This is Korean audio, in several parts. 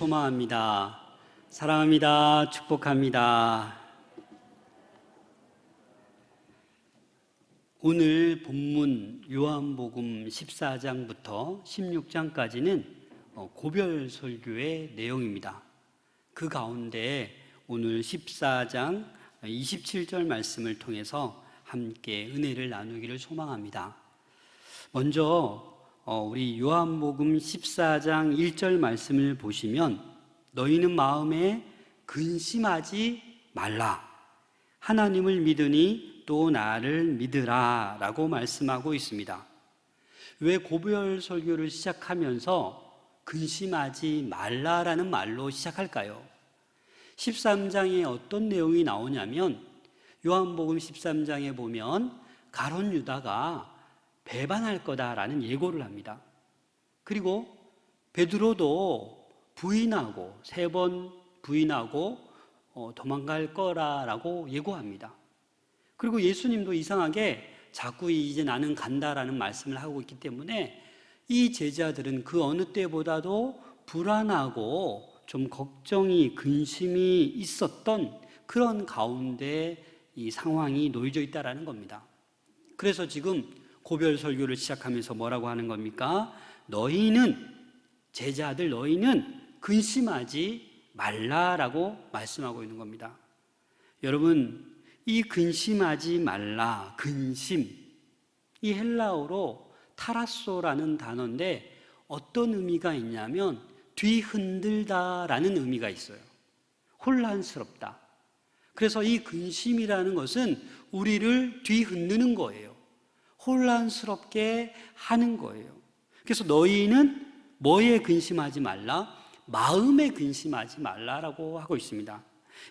소망합니다. 사랑합니다. 축복합니다. 오늘 본문 요한복음 14장부터 16장까지는 고별 설교의 내용입니다. 그 가운데 오늘 14장 27절 말씀을 통해서 함께 은혜를 나누기를 소망합니다. 먼저 우리 요한복음 14장 1절 말씀을 보시면 너희는 마음에 근심하지 말라. 하나님을 믿으니 또 나를 믿으라 라고 말씀하고 있습니다. 왜 고별 설교를 시작하면서 근심하지 말라라는 말로 시작할까요? 13장에 어떤 내용이 나오냐면 요한복음 13장에 보면 가룟 유다가 배반할 거다라는 예고를 합니다. 그리고 베드로도 부인하고 3번 부인하고 도망갈 거라고 예고합니다. 그리고 예수님도 이상하게 자꾸 이제 나는 간다라는 말씀을 하고 있기 때문에 이 제자들은 그 어느 때보다도 불안하고 좀 걱정이 근심이 있었던 그런 가운데 이 상황이 놓여져 있다라는 겁니다. 그래서 지금 고별 설교를 시작하면서 뭐라고 하는 겁니까? 너희는 제자들 너희는 근심하지 말라라고 말씀하고 있는 겁니다. 여러분, 이 근심하지 말라, 근심, 이 헬라어로 타라소라는 단어인데 어떤 의미가 있냐면 뒤흔들다라는 의미가 있어요. 혼란스럽다. 그래서 이 근심이라는 것은 우리를 뒤흔드는 거예요. 혼란스럽게 하는 거예요. 그래서 너희는 뭐에 근심하지 말라? 마음에 근심하지 말라라고 하고 있습니다.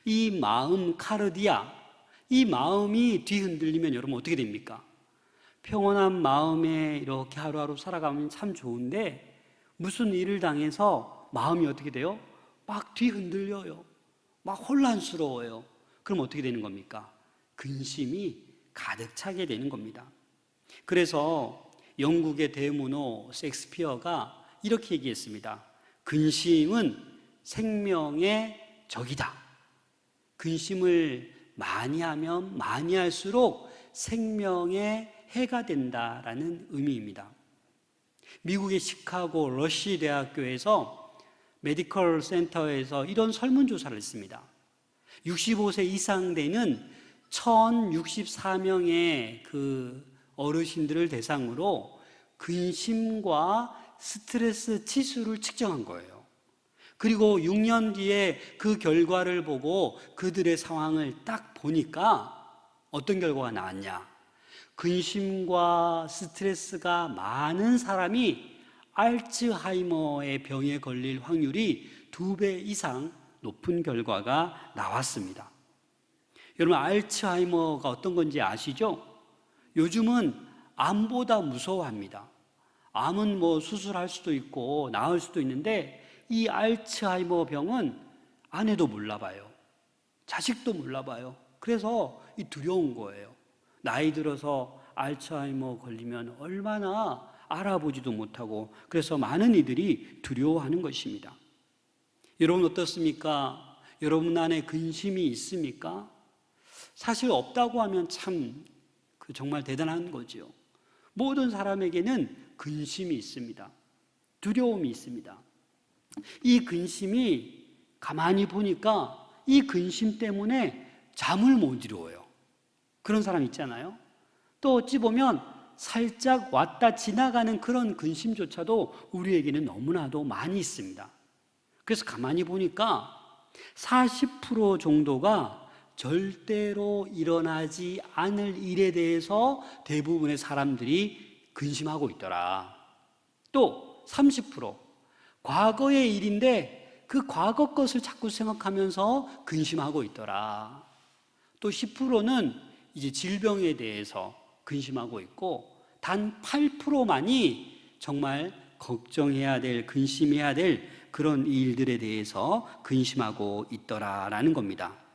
이 마음 카르디아, 이 마음이 뒤흔들리면 여러분 어떻게 됩니까? 평온한 마음에 이렇게 하루하루 살아가면 참 좋은데 무슨 일을 당해서 마음이 어떻게 돼요? 막 뒤흔들려요. 막 혼란스러워요. 그럼 어떻게 되는 겁니까? 근심이 가득 차게 되는 겁니다. 그래서 영국의 대문호 셰익스피어가 이렇게 얘기했습니다. 근심은 생명의 적이다. 근심을 많이 하면 많이 할수록 생명에 해가 된다라는 의미입니다. 미국의 시카고 러시 대학교에서 메디컬 센터에서 이런 설문조사를 했습니다. 65세 이상 되는 1064명의 그 어르신들을 대상으로 근심과 스트레스 지수를 측정한 거예요. 그리고 6년 뒤에 그 결과를 보고 그들의 상황을 딱 보니까 어떤 결과가 나왔냐? 근심과 스트레스가 많은 사람이 알츠하이머의 병에 걸릴 확률이 2배 이상 높은 결과가 나왔습니다. 여러분, 알츠하이머가 어떤 건지 아시죠? 요즘은 암보다 무서워합니다. 암은 뭐 수술할 수도 있고 나을 수도 있는데 이 알츠하이머 병은 아내도 몰라봐요. 자식도 몰라봐요. 그래서 이 두려운 거예요. 나이 들어서 알츠하이머 걸리면 얼마나 알아보지도 못하고 그래서 많은 이들이 두려워하는 것입니다. 여러분 어떻습니까? 여러분 안에 근심이 있습니까? 사실 없다고 하면 참 정말 대단한 거죠. 모든 사람에게는 근심이 있습니다. 두려움이 있습니다. 이 근심이 가만히 보니까 이 근심 때문에 잠을 못 이루어요. 그런 사람 있잖아요. 또 어찌 보면 살짝 왔다 지나가는 그런 근심조차도 우리에게는 너무나도 많이 있습니다. 그래서 가만히 보니까 40% 정도가 절대로 일어나지 않을 일에 대해서 대부분의 사람들이 근심하고 있더라. 또 30% 과거의 일인데 그 과거 것을 자꾸 생각하면서 근심하고 있더라. 또 10%는 이제 질병에 대해서 근심하고 있고 단 8%만이 정말 걱정해야 될, 근심해야 될 그런 일들에 대해서 근심하고 있더라라는 겁니다.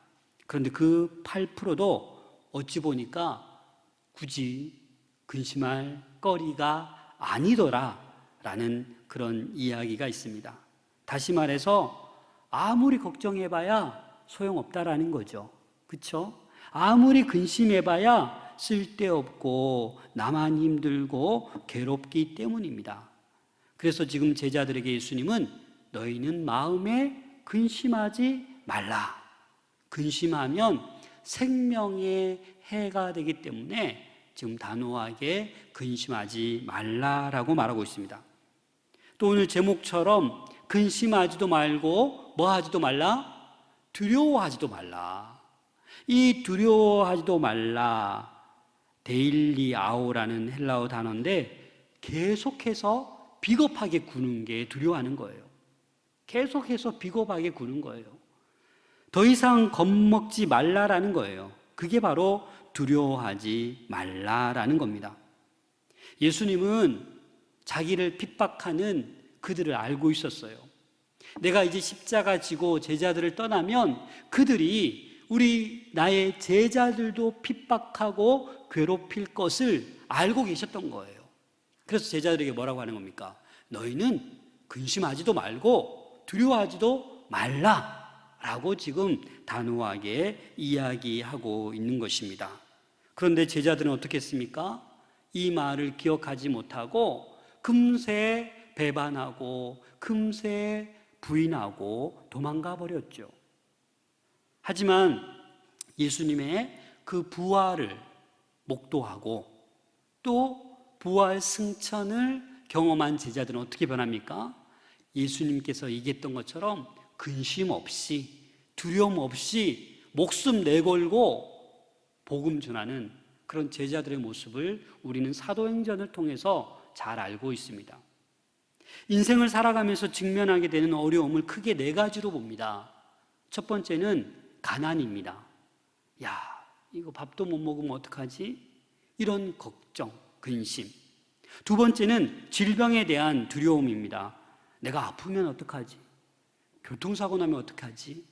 그런데 그 8%도 어찌 보니까 굳이 근심할 거리가 아니더라라는 그런 이야기가 있습니다. 다시 말해서 아무리 걱정해봐야 소용없다라는 거죠. 그렇죠? 아무리 근심해봐야 쓸데없고 나만 힘들고 괴롭기 때문입니다. 그래서 지금 제자들에게 예수님은 너희는 마음에 근심하지 말라. 근심하면 생명에 해가 되기 때문에 지금 단호하게 근심하지 말라라고 말하고 있습니다. 또 오늘 제목처럼 근심하지도 말고 뭐 하지도 말라? 두려워하지도 말라. 이 두려워하지도 말라, 데일리 아오라는 헬라어 단어인데 계속해서 비겁하게 구는 게 두려워하는 거예요. 계속해서 비겁하게 구는 거예요. 더 이상 겁먹지 말라라는 거예요. 그게 바로 두려워하지 말라라는 겁니다. 예수님은 자기를 핍박하는 그들을 알고 있었어요. 내가 이제 십자가 지고 제자들을 떠나면 그들이 나의 제자들도 핍박하고 괴롭힐 것을 알고 계셨던 거예요. 그래서 제자들에게 뭐라고 하는 겁니까? 너희는 근심하지도 말고 두려워하지도 말라라고 지금 단호하게 이야기하고 있는 것입니다. 그런데 제자들은 어떻게 했습니까? 이 말을 기억하지 못하고 금세 배반하고 금세 부인하고 도망가 버렸죠. 하지만 예수님의 그 부활을 목도하고 또 부활 승천을 경험한 제자들은 어떻게 변합니까? 예수님께서 얘기했던 것처럼 근심 없이 두려움 없이 목숨 내걸고 복음 전하는 그런 제자들의 모습을 우리는 사도행전을 통해서 잘 알고 있습니다. 인생을 살아가면서 직면하게 되는 어려움을 크게 네 가지로 봅니다. 첫 번째는 가난입니다. 야, 이거 밥도 못 먹으면 어떡하지? 이런 걱정, 근심. 두 번째는 질병에 대한 두려움입니다. 내가 아프면 어떡하지? 교통사고 나면 어떡하지?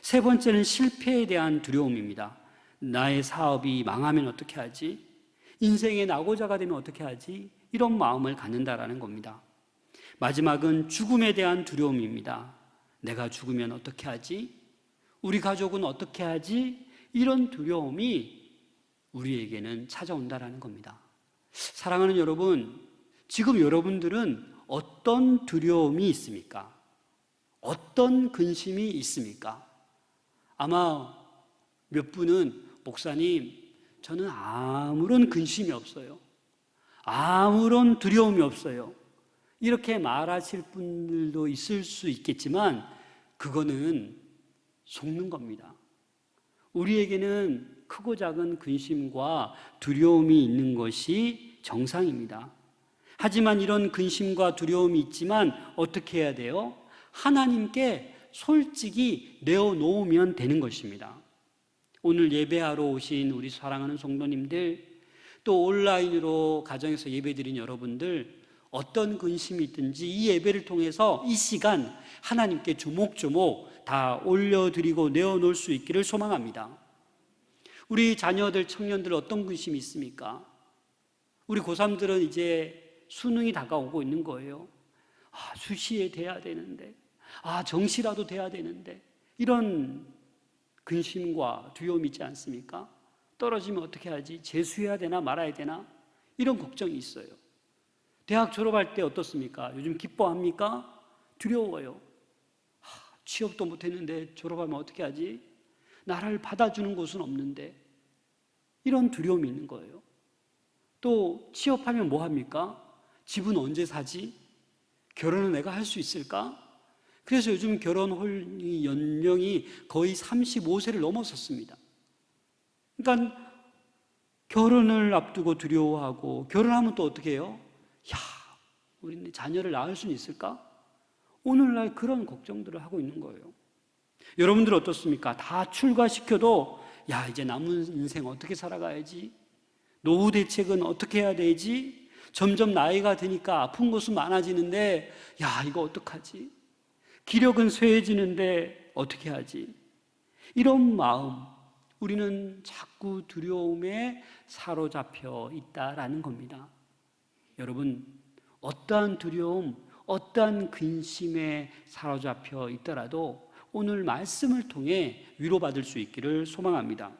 세 번째는 실패에 대한 두려움입니다. 나의 사업이 망하면 어떻게 하지? 인생의 낙오자가 되면 어떻게 하지? 이런 마음을 갖는다라는 겁니다. 마지막은 죽음에 대한 두려움입니다. 내가 죽으면 어떻게 하지? 우리 가족은 어떻게 하지? 이런 두려움이 우리에게는 찾아온다라는 겁니다. 사랑하는 여러분, 지금 여러분들은 어떤 두려움이 있습니까? 어떤 근심이 있습니까? 아마 몇 분은 목사님, 저는 아무런 근심이 없어요. 아무런 두려움이 없어요. 이렇게 말하실 분들도 있을 수 있겠지만 그거는 속는 겁니다. 우리에게는 크고 작은 근심과 두려움이 있는 것이 정상입니다. 하지만 이런 근심과 두려움이 있지만 어떻게 해야 돼요? 하나님께 솔직히 내어놓으면 되는 것입니다. 오늘 예배하러 오신 우리 사랑하는 성도님들, 또 온라인으로 가정에서 예배드린 여러분들, 어떤 근심이 있든지 이 예배를 통해서 이 시간 하나님께 조목조목 다 올려드리고 내어놓을 수 있기를 소망합니다. 우리 자녀들, 청년들 어떤 근심이 있습니까? 우리 고3들은 이제 수능이 다가오고 있는 거예요. 수시에 돼야 되는데, 정시라도 돼야 되는데, 이런 근심과 두려움이 있지 않습니까? 떨어지면 어떻게 하지? 재수해야 되나 말아야 되나? 이런 걱정이 있어요. 대학 졸업할 때 어떻습니까? 요즘 기뻐합니까? 두려워요. 취업도 못했는데 졸업하면 어떻게 하지? 나를 받아주는 곳은 없는데, 이런 두려움이 있는 거예요. 또 취업하면 뭐 합니까? 집은 언제 사지? 결혼은 내가 할 수 있을까? 그래서 요즘 결혼 연령이 거의 35세를 넘어섰습니다. 그러니까 결혼을 앞두고 두려워하고, 결혼하면 또 어떻게 해요? 우리 자녀를 낳을 수는 있을까? 오늘날 그런 걱정들을 하고 있는 거예요. 여러분들 어떻습니까? 다 출가시켜도 이제 남은 인생 어떻게 살아가야지? 노후 대책은 어떻게 해야 되지? 점점 나이가 드니까 아픈 곳은 많아지는데 이거 어떡하지? 기력은 쇠해지는데 어떻게 하지? 이런 마음, 우리는 자꾸 두려움에 사로잡혀 있다라는 겁니다. 여러분, 어떠한 두려움, 어떠한 근심에 사로잡혀 있더라도 오늘 말씀을 통해 위로받을 수 있기를 소망합니다.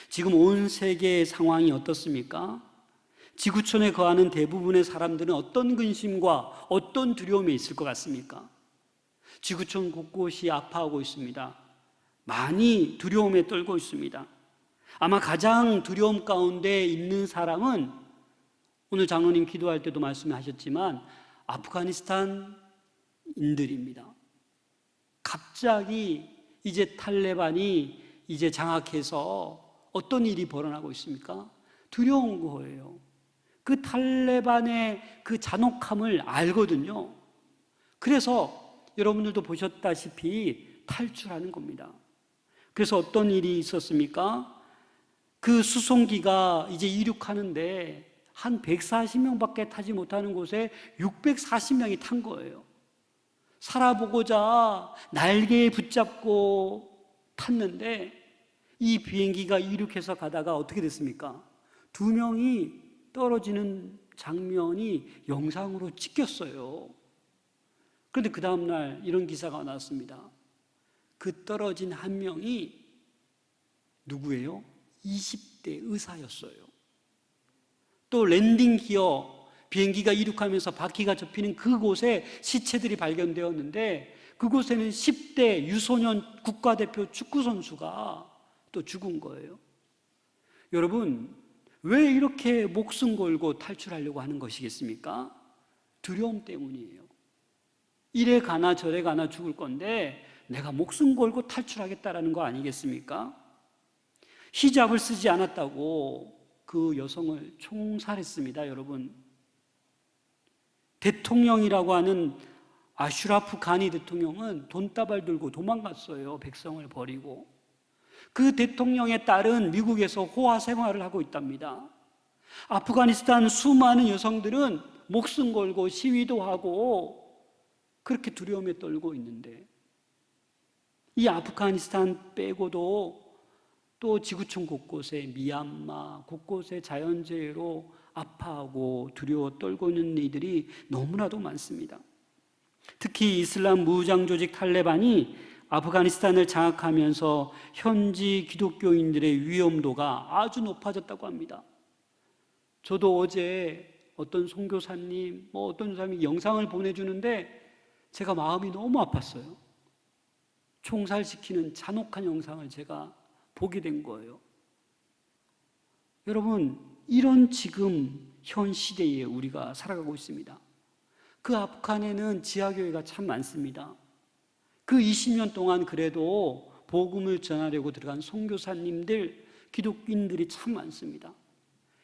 지금 온 세계의 상황이 어떻습니까? 지구촌에 거하는 대부분의 사람들은 어떤 근심과 어떤 두려움이 있을 것 같습니까? 지구촌 곳곳이 아파하고 있습니다. 많이 두려움에 떨고 있습니다. 아마 가장 두려움 가운데 있는 사람은 오늘 장로님 기도할 때도 말씀하셨지만 아프가니스탄인들입니다. 갑자기 이제 탈레반이 이제 장악해서 어떤 일이 벌어나고 있습니까? 두려운 거예요. 그 탈레반의 그 잔혹함을 알거든요. 그래서 여러분들도 보셨다시피 탈출하는 겁니다. 그래서 어떤 일이 있었습니까? 그 수송기가 이제 이륙하는데 한 140명밖에 타지 못하는 곳에 640명이 탄 거예요. 살아보고자 날개에 붙잡고 탔는데 이 비행기가 이륙해서 가다가 어떻게 됐습니까? 2명이 떨어지는 장면이 영상으로 찍혔어요. 그런데 그 다음날 이런 기사가 나왔습니다. 그 떨어진 한 명이 누구예요? 20대 의사였어요. 또 랜딩 기어, 비행기가 이륙하면서 바퀴가 접히는 그곳에 시체들이 발견되었는데 그곳에는 10대 유소년 국가대표 축구선수가 또 죽은 거예요. 여러분, 왜 이렇게 목숨 걸고 탈출하려고 하는 것이겠습니까? 두려움 때문이에요. 이래 가나 저래 가나 죽을 건데 내가 목숨 걸고 탈출하겠다라는 거 아니겠습니까? 히잡을 쓰지 않았다고 그 여성을 총살했습니다, 여러분. 대통령이라고 하는 아슈라프 가니 대통령은 돈다발 들고 도망갔어요. 백성을 버리고. 그 대통령의 딸은 미국에서 호화 생활을 하고 있답니다. 아프가니스탄 수많은 여성들은 목숨 걸고 시위도 하고 그렇게 두려움에 떨고 있는데 이 아프가니스탄 빼고도 또 지구촌 곳곳에 미얀마 곳곳에 자연재해로 아파하고 두려워 떨고 있는 이들이 너무나도 많습니다. 특히 이슬람 무장 조직 탈레반이 아프가니스탄을 장악하면서 현지 기독교인들의 위험도가 아주 높아졌다고 합니다. 저도 어제 어떤 선교사님, 어떤 사람이 영상을 보내주는데 제가 마음이 너무 아팠어요. 총살시키는 잔혹한 영상을 제가 보게 된 거예요. 여러분, 이런 지금 현 시대에 우리가 살아가고 있습니다. 그 아프간에는 지하교회가 참 많습니다. 그 20년 동안 그래도 복음을 전하려고 들어간 선교사님들, 기독인들이 참 많습니다.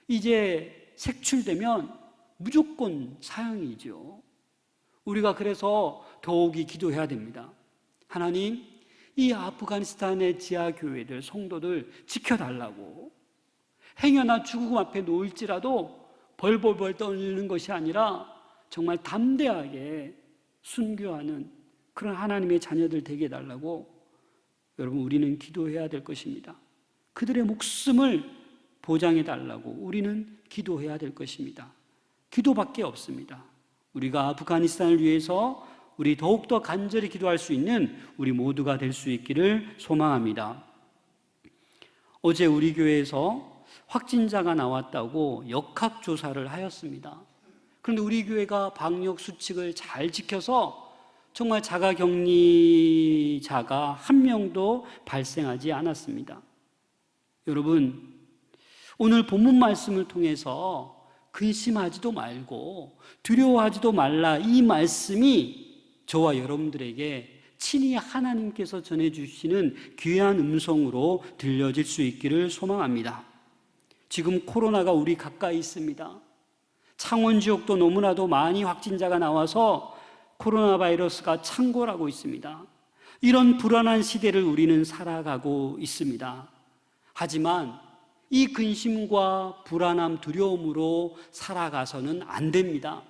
이제 색출되면 무조건 사형이죠. 우리가 그래서 더욱이 기도해야 됩니다. 하나님, 이 아프가니스탄의 지하교회들, 성도들 지켜달라고. 행여나 죽음 앞에 놓일지라도 벌벌벌 떨리는 것이 아니라 정말 담대하게 순교하는 그런 하나님의 자녀들 되게 해달라고 여러분 우리는 기도해야 될 것입니다. 그들의 목숨을 보장해달라고 우리는 기도해야 될 것입니다. 기도밖에 없습니다. 우리가 아프가니스탄을 위해서 우리 더욱더 간절히 기도할 수 있는 우리 모두가 될 수 있기를 소망합니다. 어제 우리 교회에서 확진자가 나왔다고 역학조사를 하였습니다. 그런데 우리 교회가 방역 수칙을 잘 지켜서 정말 자가격리자가 한 명도 발생하지 않았습니다. 여러분, 오늘 본문 말씀을 통해서 근심하지도 말고 두려워하지도 말라, 이 말씀이 저와 여러분들에게 친히 하나님께서 전해주시는 귀한 음성으로 들려질 수 있기를 소망합니다. 지금 코로나가 우리 가까이 있습니다. 창원 지역도 너무나도 많이 확진자가 나와서 코로나 바이러스가 창궐하고 있습니다. 이런 불안한 시대를 우리는 살아가고 있습니다. 하지만 이 근심과 불안함, 두려움으로 살아가서는 안 됩니다.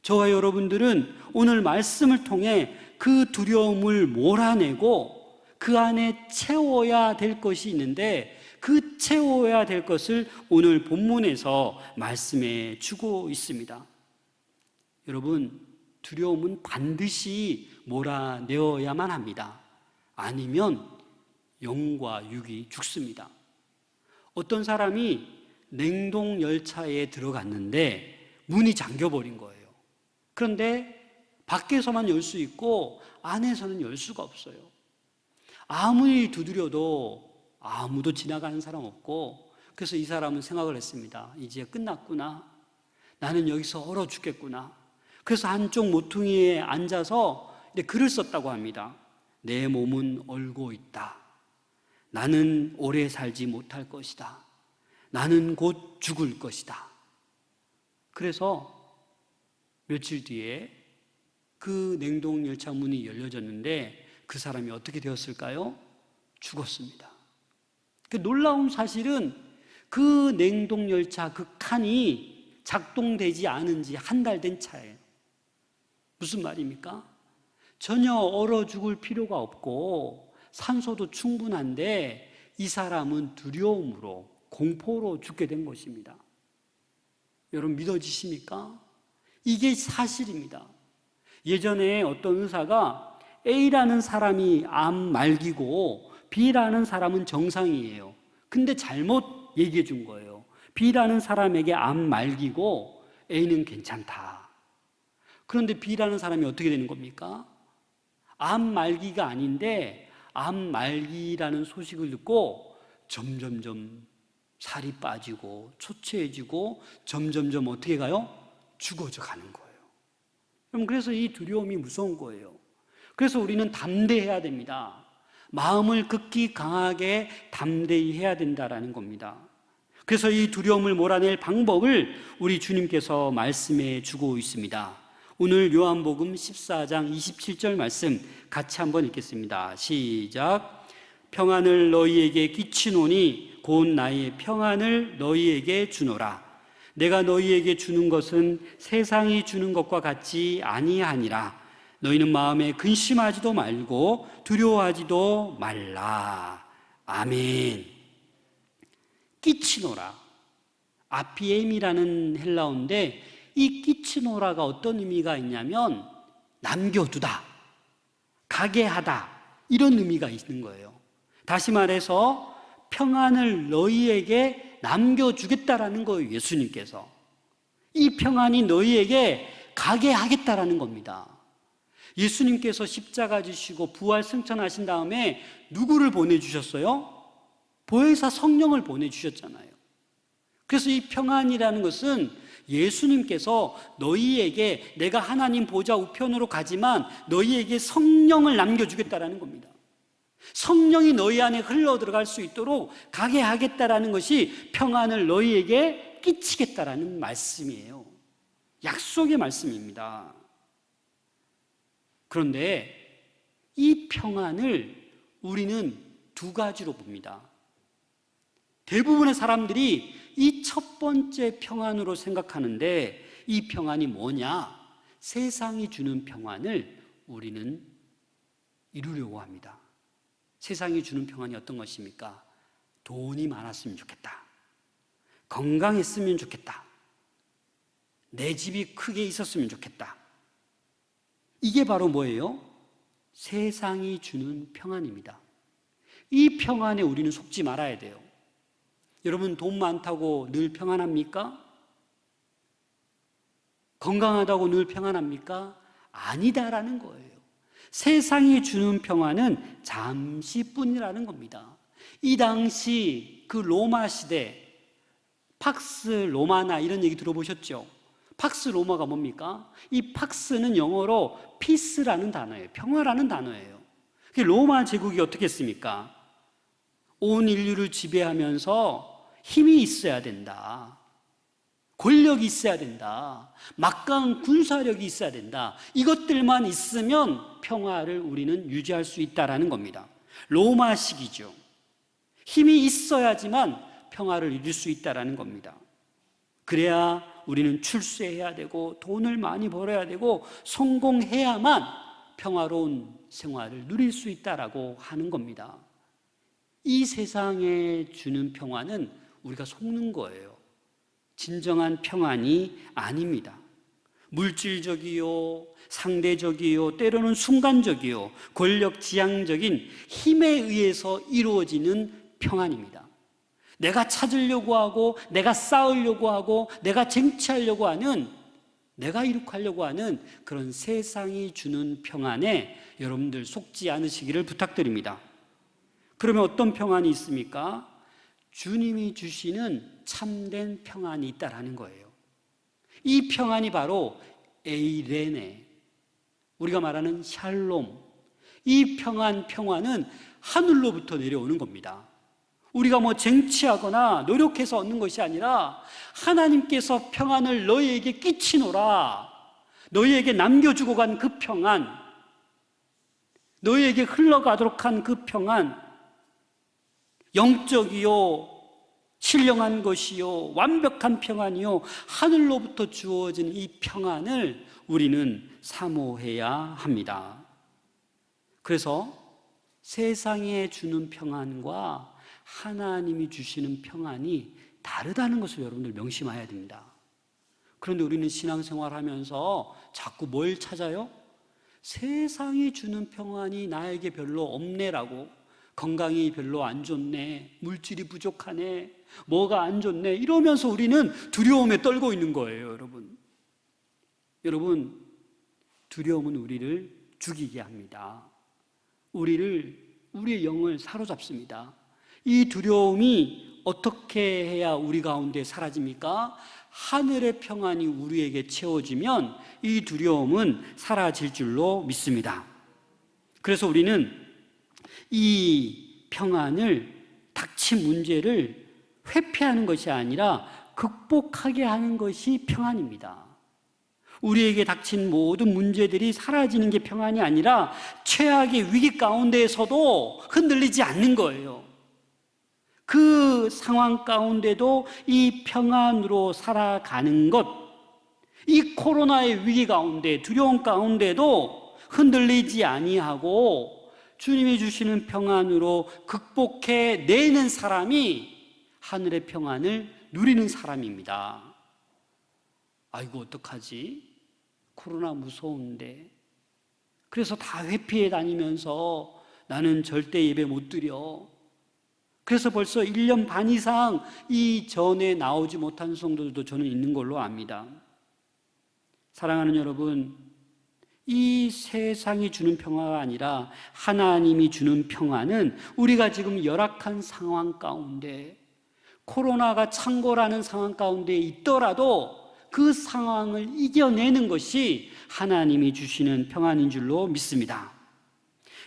저와 여러분들은 오늘 말씀을 통해 그 두려움을 몰아내고 그 안에 채워야 될 것이 있는데 그 채워야 될 것을 오늘 본문에서 말씀해 주고 있습니다. 여러분, 두려움은 반드시 몰아내어야만 합니다. 아니면 영과 육이 죽습니다. 어떤 사람이 냉동 열차에 들어갔는데 문이 잠겨버린 거예요. 그런데 밖에서만 열 수 있고 안에서는 열 수가 없어요. 아무리 두드려도 아무도 지나가는 사람 없고, 그래서 이 사람은 생각을 했습니다. 이제 끝났구나. 나는 여기서 얼어 죽겠구나. 그래서 한쪽 모퉁이에 앉아서 글을 썼다고 합니다. 내 몸은 얼고 있다. 나는 오래 살지 못할 것이다. 나는 곧 죽을 것이다. 그래서 며칠 뒤에 그 냉동열차 문이 열려졌는데 그 사람이 어떻게 되었을까요? 죽었습니다. 그 놀라운 사실은 그 냉동열차 그 칸이 작동되지 않은 지 한 달 된 차예요. 무슨 말입니까? 전혀 얼어 죽을 필요가 없고 산소도 충분한데 이 사람은 두려움으로, 공포로 죽게 된 것입니다. 여러분 믿어지십니까? 이게 사실입니다. 예전에 어떤 의사가 A라는 사람이 암 말기고 B라는 사람은 정상이에요. 근데 잘못 얘기해 준 거예요. B라는 사람에게 암 말기고 A는 괜찮다. 그런데 B라는 사람이 어떻게 되는 겁니까? 암 말기가 아닌데 암 말기라는 소식을 듣고 점점점 살이 빠지고 초췌해지고 점점점 어떻게 가요? 죽어져 가는 거예요. 그럼 그래서 이 두려움이 무서운 거예요. 그래서 우리는 담대해야 됩니다. 마음을 극히 강하게 담대히 해야 된다라는 겁니다. 그래서 이 두려움을 몰아낼 방법을 우리 주님께서 말씀해 주고 있습니다. 오늘 요한복음 14장 27절 말씀 같이 한번 읽겠습니다. 시작. 평안을 너희에게 끼치노니 곧 나의 평안을 너희에게 주노라. 내가 너희에게 주는 것은 세상이 주는 것과 같지 아니하니라. 너희는 마음에 근심하지도 말고 두려워하지도 말라. 아멘. 끼치노라. 아피엠이라는 헬라어인데 이 끼치노라가 어떤 의미가 있냐면 남겨두다, 가게 하다, 이런 의미가 있는 거예요. 다시 말해서 평안을 너희에게 남겨주겠다라는 거예요. 예수님께서 이 평안이 너희에게 가게 하겠다라는 겁니다. 예수님께서 십자가 지시고 부활 승천하신 다음에 누구를 보내주셨어요? 보혜사 성령을 보내주셨잖아요. 그래서 이 평안이라는 것은 예수님께서 너희에게, 내가 하나님 보좌 우편으로 가지만 너희에게 성령을 남겨주겠다라는 겁니다. 성령이 너희 안에 흘러 들어갈 수 있도록 가게 하겠다라는 것이 평안을 너희에게 끼치겠다라는 말씀이에요. 약속의 말씀입니다. 그런데 이 평안을 우리는 두 가지로 봅니다. 대부분의 사람들이 이 첫 번째 평안으로 생각하는데 이 평안이 뭐냐? 세상이 주는 평안을 우리는 이루려고 합니다. 세상이 주는 평안이 어떤 것입니까? 돈이 많았으면 좋겠다. 건강했으면 좋겠다. 내 집이 크게 있었으면 좋겠다. 이게 바로 뭐예요? 세상이 주는 평안입니다. 이 평안에 우리는 속지 말아야 돼요. 여러분 돈 많다고 늘 평안합니까? 건강하다고 늘 평안합니까? 아니다라는 거예요. 세상이 주는 평안은 잠시뿐이라는 겁니다. 이 당시 그 로마 시대 팍스 로마나 이런 얘기 들어보셨죠? 팍스 로마가 뭡니까? 이 팍스는 영어로 피스라는 단어예요. 평화라는 단어예요. 로마 제국이 어떻게 했습니까? 온 인류를 지배하면서 힘이 있어야 된다. 권력이 있어야 된다. 막강한 군사력이 있어야 된다. 이것들만 있으면 평화를 우리는 유지할 수 있다라는 겁니다. 로마식이죠. 힘이 있어야지만 평화를 이룰 수 있다라는 겁니다. 그래야 우리는 출세해야 되고 돈을 많이 벌어야 되고 성공해야만 평화로운 생활을 누릴 수 있다라고 하는 겁니다. 이 세상에 주는 평화는 우리가 속는 거예요. 진정한 평안이 아닙니다. 물질적이요, 상대적이요, 때로는 순간적이요, 권력 지향적인 힘에 의해서 이루어지는 평안입니다. 내가 찾으려고 하고, 내가 쌓으려고 하고, 내가 쟁취하려고 하는, 내가 이룩하려고 하는 그런 세상이 주는 평안에 여러분들 속지 않으시기를 부탁드립니다. 그러면 어떤 평안이 있습니까? 주님이 주시는 참된 평안이 있다라는 거예요. 이 평안이 바로 에이레네, 우리가 말하는 샬롬, 이 평안은 하늘로부터 내려오는 겁니다. 우리가 뭐 쟁취하거나 노력해서 얻는 것이 아니라 하나님께서 평안을 너희에게 끼치노라, 너희에게 남겨주고 간 그 평안, 너희에게 흘러가도록 한 그 평안, 영적이요, 신령한 것이요, 완벽한 평안이요, 하늘로부터 주어진 이 평안을 우리는 사모해야 합니다. 그래서 세상에 주는 평안과 하나님이 주시는 평안이 다르다는 것을 여러분들 명심해야 됩니다. 그런데 우리는 신앙생활 하면서 자꾸 뭘 찾아요? 세상이 주는 평안이 나에게 별로 없네라고, 건강이 별로 안 좋네, 물질이 부족하네, 뭐가 안 좋네, 이러면서 우리는 두려움에 떨고 있는 거예요. 여러분, 두려움은 우리를 죽이게 합니다. 우리의 영을 사로잡습니다. 이 두려움이 어떻게 해야 우리 가운데 사라집니까? 하늘의 평안이 우리에게 채워지면 이 두려움은 사라질 줄로 믿습니다. 그래서 우리는 이 평안을, 닥친 문제를 회피하는 것이 아니라 극복하게 하는 것이 평안입니다. 우리에게 닥친 모든 문제들이 사라지는 게 평안이 아니라 최악의 위기 가운데에서도 흔들리지 않는 거예요. 그 상황 가운데도 이 평안으로 살아가는 것, 이 코로나의 위기 가운데, 두려움 가운데도 흔들리지 아니하고 주님이 주시는 평안으로 극복해 내는 사람이 하늘의 평안을 누리는 사람입니다. 아이고, 어떡하지? 코로나 무서운데. 그래서 다 회피해 다니면서 나는 절대 예배 못 드려. 그래서 벌써 1년 반 이상 이 전에 나오지 못한 성도들도 저는 있는 걸로 압니다. 사랑하는 여러분, 이 세상이 주는 평화가 아니라 하나님이 주는 평화는 우리가 지금 열악한 상황 가운데, 코로나가 창궐하는 상황 가운데 있더라도 그 상황을 이겨내는 것이 하나님이 주시는 평안인 줄로 믿습니다.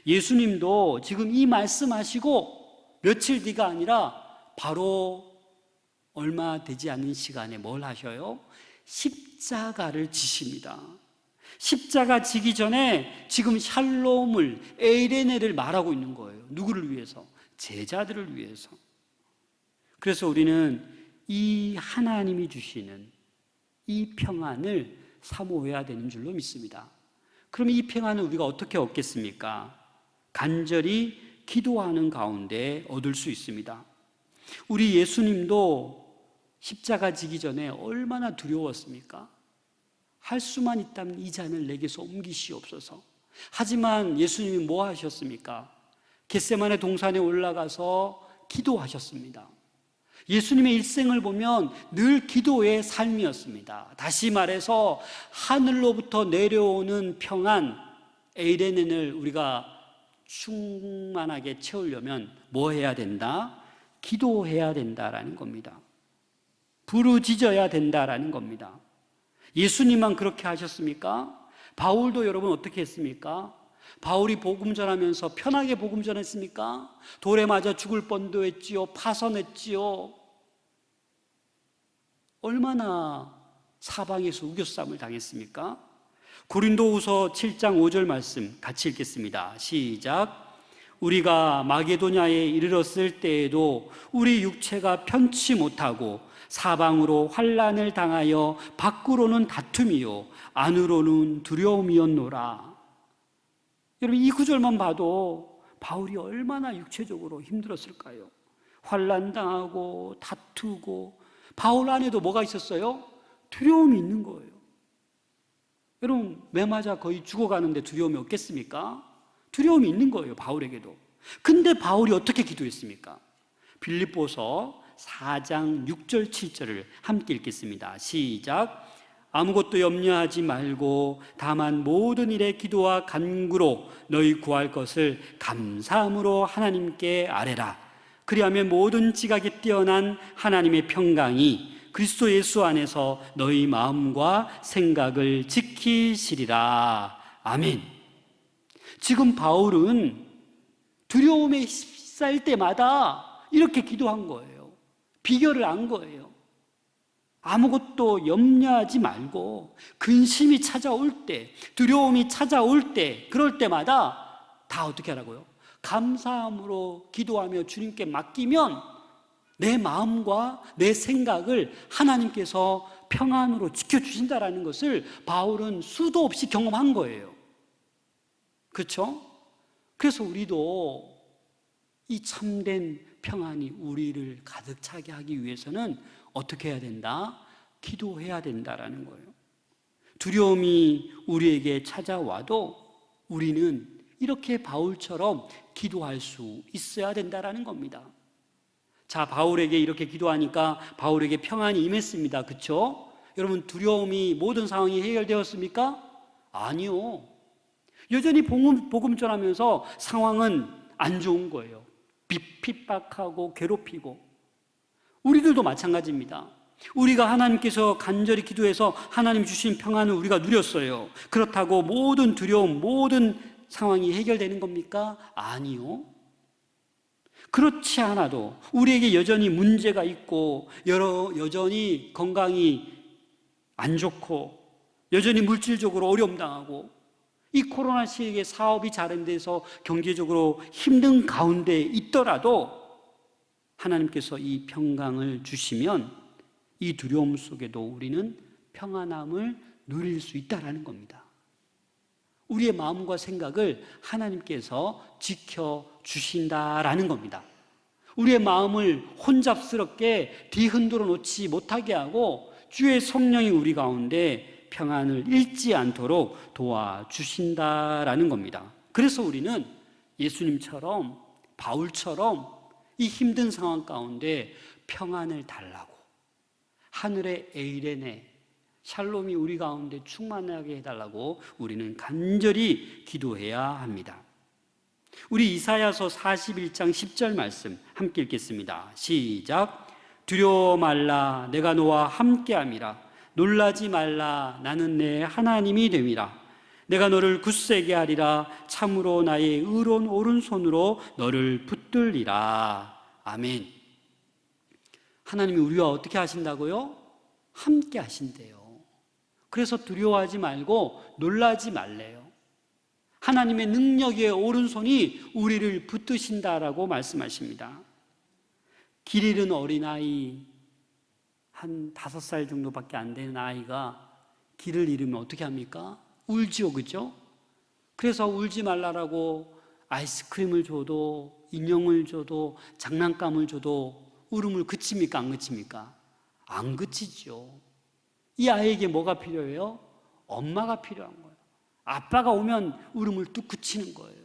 예수님도 지금 이 말씀하시고 며칠 뒤가 아니라 바로 얼마 되지 않는 시간에 뭘 하셔요? 십자가를 지십니다. 십자가 지기 전에 지금 샬롬을, 에이레네를 말하고 있는 거예요. 누구를 위해서? 제자들을 위해서. 그래서 우리는 이 하나님이 주시는 이 평안을 사모해야 되는 줄로 믿습니다. 그럼 이 평안을 우리가 어떻게 얻겠습니까? 간절히 기도하는 가운데 얻을 수 있습니다. 우리 예수님도 십자가 지기 전에 얼마나 두려웠습니까? 할 수만 있다면 이 잔을 내게서 옮기시옵소서. 하지만 예수님이 뭐 하셨습니까? 겟세마네 동산에 올라가서 기도하셨습니다. 예수님의 일생을 보면 늘 기도의 삶이었습니다. 다시 말해서 하늘로부터 내려오는 평안, 에이레넨을 우리가 충만하게 채우려면 뭐 해야 된다? 기도해야 된다라는 겁니다. 부르짖어야 된다라는 겁니다. 예수님만 그렇게 하셨습니까? 바울도 여러분 어떻게 했습니까? 바울이 복음 전하면서 편하게 복음 전했습니까? 돌에 맞아 죽을 뻔도 했지요. 파선했지요. 얼마나 사방에서 우겨쌈을 당했습니까? 고린도후서 7장 5절 말씀 같이 읽겠습니다. 시작. 우리가 마게도냐에 이르렀을 때에도 우리 육체가 편치 못하고 사방으로 환난을 당하여 밖으로는 다툼이요 안으로는 두려움이었노라. 여러분, 이 구절만 봐도 바울이 얼마나 육체적으로 힘들었을까요? 환난당하고 다투고, 바울 안에도 뭐가 있었어요? 두려움이 있는 거예요. 여러분, 매 맞아 거의 죽어가는데 두려움이 없겠습니까? 두려움이 있는 거예요, 바울에게도. 근데 바울이 어떻게 기도했습니까? 빌립보서 4장 6절 7절을 함께 읽겠습니다. 시작. 아무것도 염려하지 말고 다만 모든 일에 기도와 간구로 너희 구할 것을 감사함으로 하나님께 아뢰라. 그리하면 모든 지각이 뛰어난 하나님의 평강이 그리스도 예수 안에서 너희 마음과 생각을 지키시리라. 아멘. 지금 바울은 두려움에 휩싸일 때마다 이렇게 기도한 거예요. 비결을 안 거예요. 아무것도 염려하지 말고 근심이 찾아올 때, 두려움이 찾아올 때, 그럴 때마다 다 어떻게 하라고요? 감사함으로 기도하며 주님께 맡기면 내 마음과 내 생각을 하나님께서 평안으로 지켜주신다라는 것을 바울은 수도 없이 경험한 거예요. 그렇죠? 그래서 우리도 이 참된 평안이 우리를 가득 차게 하기 위해서는 어떻게 해야 된다? 기도해야 된다라는 거예요. 두려움이 우리에게 찾아와도 우리는 이렇게 바울처럼 기도할 수 있어야 된다라는 겁니다. 자, 바울에게 이렇게 기도하니까 바울에게 평안이 임했습니다. 그렇죠? 여러분, 두려움이 모든 상황이 해결되었습니까? 아니요. 여전히 복음 전하면서 상황은 안 좋은 거예요. 핍박하고 괴롭히고. 우리들도 마찬가지입니다. 우리가 하나님께서 간절히 기도해서 하나님 주신 평안을 우리가 누렸어요. 그렇다고 모든 두려움, 모든 상황이 해결되는 겁니까? 아니요. 그렇지 않아도 우리에게 여전히 문제가 있고 여전히 건강이 안 좋고 여전히 물질적으로 어려움 당하고 이 코로나 시기에 사업이 잘 안 돼서 경제적으로 힘든 가운데 있더라도 하나님께서 이 평강을 주시면 이 두려움 속에도 우리는 평안함을 누릴 수 있다는 겁니다. 우리의 마음과 생각을 하나님께서 지켜주신다라는 겁니다. 우리의 마음을 혼잡스럽게 뒤흔들어 놓지 못하게 하고 주의 성령이 우리 가운데 평안을 잃지 않도록 도와주신다라는 겁니다. 그래서 우리는 예수님처럼 바울처럼 이 힘든 상황 가운데 평안을 달라고 하늘의 에이레네 샬롬이 우리 가운데 충만하게 해달라고 우리는 간절히 기도해야 합니다. 우리 이사야서 41장 10절 말씀 함께 읽겠습니다. 시작. 두려워 말라 내가 너와 함께함이라 놀라지 말라 나는 내 하나님이 됨이라 내가 너를 굳세게 하리라 참으로 나의 의로운 오른손으로 너를 붙들리라. 아멘. 하나님이 우리와 어떻게 하신다고요? 함께 하신대요. 그래서 두려워하지 말고 놀라지 말래요. 하나님의 능력의 오른손이 우리를 붙드신다라고 말씀하십니다. 길 잃은 어린아이 한 5살 정도밖에 안 되는 아이가 길을 잃으면 어떻게 합니까? 울지요, 그죠? 그래서 울지 말라라고 아이스크림을 줘도 인형을 줘도 장난감을 줘도 울음을 그칩니까? 안 그칩니까? 안 그치죠. 이 아이에게 뭐가 필요해요? 엄마가 필요한 거예요. 아빠가 오면 울음을 뚝 그치는 거예요.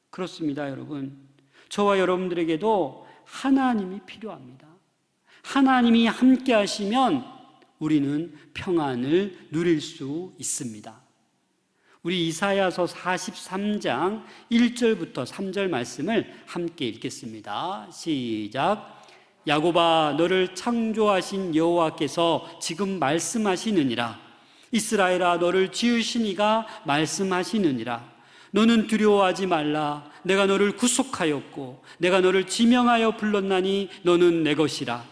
그렇습니다, 여러분. 저와 여러분들에게도 하나님이 필요합니다. 하나님이 함께 하시면 우리는 평안을 누릴 수 있습니다. 우리 이사야서 43장 1절부터 3절 말씀을 함께 읽겠습니다. 시작. 야곱아 너를 창조하신 여호와께서 지금 말씀하시느니라. 이스라엘아 너를 지으신 이가 말씀하시느니라. 너는 두려워하지 말라. 내가 너를 구속하였고 내가 너를 지명하여 불렀나니 너는 내 것이라.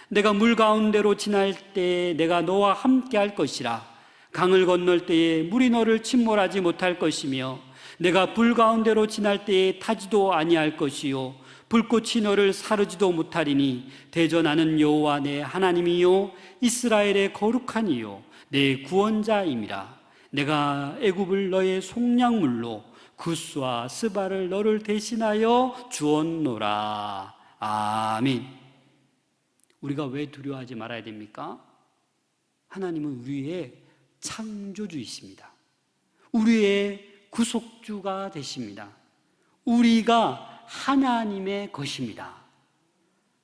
내가 물 가운데로 지날 때에 내가 너와 함께 할 것이라. 강을 건널 때에 물이 너를 침몰하지 못할 것이며 내가 불 가운데로 지날 때에 타지도 아니할 것이요 불꽃이 너를 사르지도 못하리니 대저 나는 여호와 내 하나님이요 이스라엘의 거룩한 이요 내 구원자임이라. 내가 애굽을 너의 속량물로 구스와 스바를 너를 대신하여 주었노라. 아멘. 우리가 왜 두려워하지 말아야 됩니까? 하나님은 우리의 창조주이십니다. 우리의 구속주가 되십니다. 우리가 하나님의 것입니다.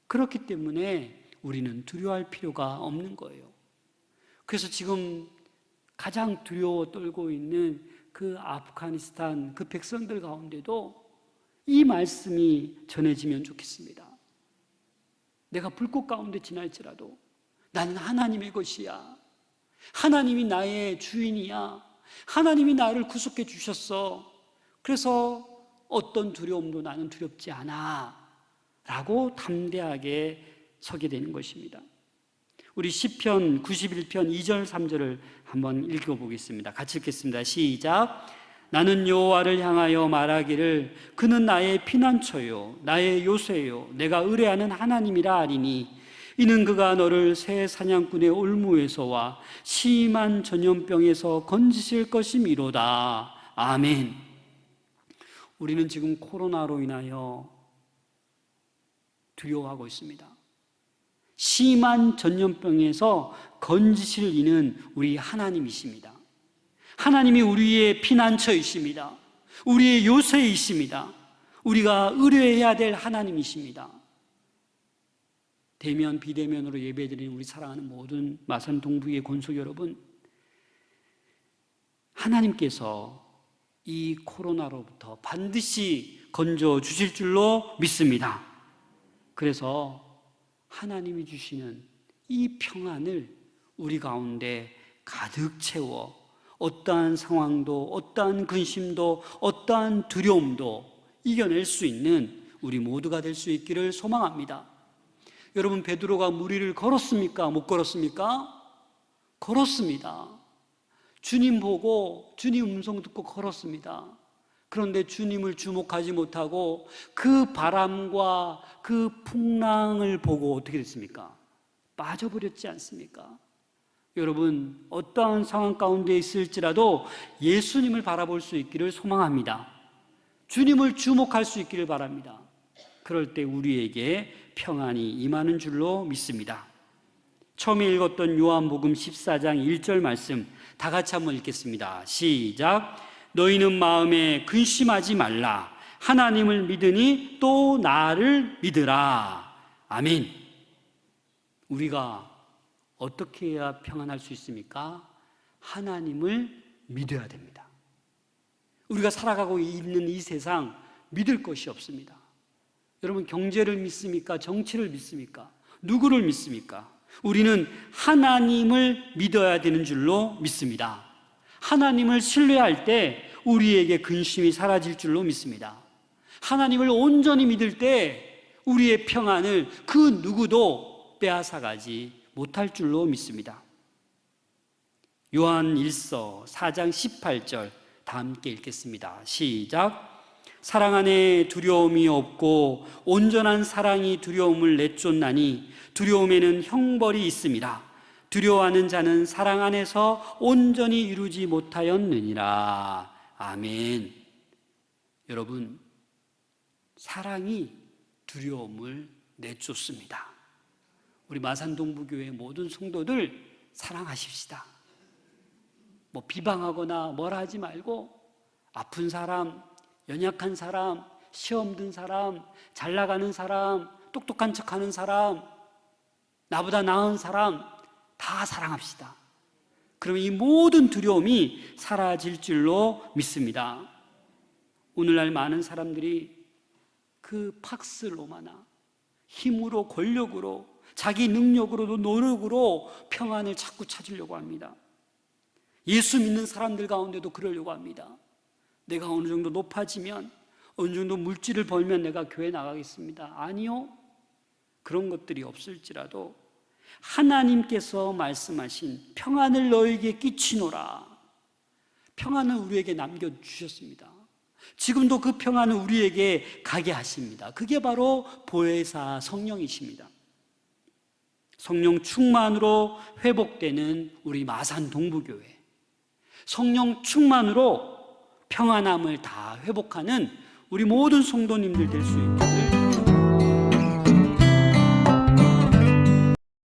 그렇기 때문에 우리는 두려워할 필요가 없는 거예요. 그래서 지금 가장 두려워 떨고 있는 그 아프가니스탄 그 백성들 가운데도 이 말씀이 전해지면 좋겠습니다. 내가 불꽃 가운데 지날지라도 나는 하나님의 것이야. 하나님이 나의 주인이야. 하나님이 나를 구속해 주셨어. 그래서 어떤 두려움도 나는 두렵지 않아 라고 담대하게 서게 되는 것입니다. 우리 시편 91편 2절 3절을 한번 읽어보겠습니다. 같이 읽겠습니다. 시작. 나는 여호와를 향하여 말하기를 그는 나의 피난처요 나의 요새요 내가 의뢰하는 하나님이라 하리니 이는 그가 너를 새 사냥꾼의 올무에서와 심한 전염병에서 건지실 것이미로다. 아멘. 우리는 지금 코로나로 인하여 두려워하고 있습니다. 심한 전염병에서 건지실 이는 우리 하나님이십니다. 하나님이 우리의 피난처이십니다. 우리의 요새이십니다. 우리가 의뢰해야 될 하나님이십니다. 대면 비대면으로 예배드리는 우리 사랑하는 모든 마산 동부의 권속 여러분, 하나님께서 이 코로나로부터 반드시 건져 주실 줄로 믿습니다. 그래서 하나님이 주시는 이 평안을 우리 가운데 가득 채워 어떠한 상황도, 어떠한 근심도, 어떠한 두려움도 이겨낼 수 있는 우리 모두가 될 수 있기를 소망합니다. 여러분, 베드로가 물 위를 걸었습니까? 못 걸었습니까? 걸었습니다. 주님 보고 주님 음성 듣고 걸었습니다. 그런데 주님을 주목하지 못하고 그 바람과 그 풍랑을 보고 어떻게 됐습니까? 빠져버렸지 않습니까? 여러분, 어떠한 상황 가운데 있을지라도 예수님을 바라볼 수 있기를 소망합니다. 주님을 주목할 수 있기를 바랍니다. 그럴 때 우리에게 평안이 임하는 줄로 믿습니다. 처음에 읽었던 요한복음 14장 1절 말씀 다 같이 한번 읽겠습니다. 시작. 너희는 마음에 근심하지 말라. 하나님을 믿으니 또 나를 믿으라. 아멘. 우리가 어떻게 해야 평안할 수 있습니까? 하나님을 믿어야 됩니다. 우리가 살아가고 있는 이 세상 믿을 것이 없습니다. 여러분, 경제를 믿습니까? 정치를 믿습니까? 누구를 믿습니까? 우리는 하나님을 믿어야 되는 줄로 믿습니다. 하나님을 신뢰할 때 우리에게 근심이 사라질 줄로 믿습니다. 하나님을 온전히 믿을 때 우리의 평안을 그 누구도 빼앗아가지 못할 줄로 믿습니다. 요한 1서 4장 18절 다 함께 읽겠습니다. 시작. 사랑 안에 두려움이 없고 온전한 사랑이 두려움을 내쫓나니 두려움에는 형벌이 있습니다. 두려워하는 자는 사랑 안에서 온전히 이루지 못하였느니라. 아멘. 여러분, 사랑이 두려움을 내쫓습니다. 우리 마산동부교회 모든 성도들 사랑하십시다. 뭐 비방하거나 뭐라 하지 말고 아픈 사람, 연약한 사람, 시험 든 사람, 잘 나가는 사람, 똑똑한 척하는 사람, 나보다 나은 사람 다 사랑합시다. 그러면 이 모든 두려움이 사라질 줄로 믿습니다. 오늘날 많은 사람들이 그 팍스 로마나 힘으로, 권력으로, 자기 능력으로도 노력으로 평안을 자꾸 찾으려고 합니다. 예수 믿는 사람들 가운데도 그러려고 합니다. 내가 어느 정도 높아지면, 어느 정도 물질을 벌면 내가 교회 나가겠습니다. 아니요. 그런 것들이 없을지라도 하나님께서 말씀하신 평안을 너에게 끼치노라. 평안을 우리에게 남겨주셨습니다. 지금도 그 평안을 우리에게 가게 하십니다. 그게 바로 보혜사 성령이십니다. 성령 충만으로 회복되는 우리 마산 동부교회, 성령 충만으로 평안함을 다 회복하는 우리 모든 성도님들 될 수 있기를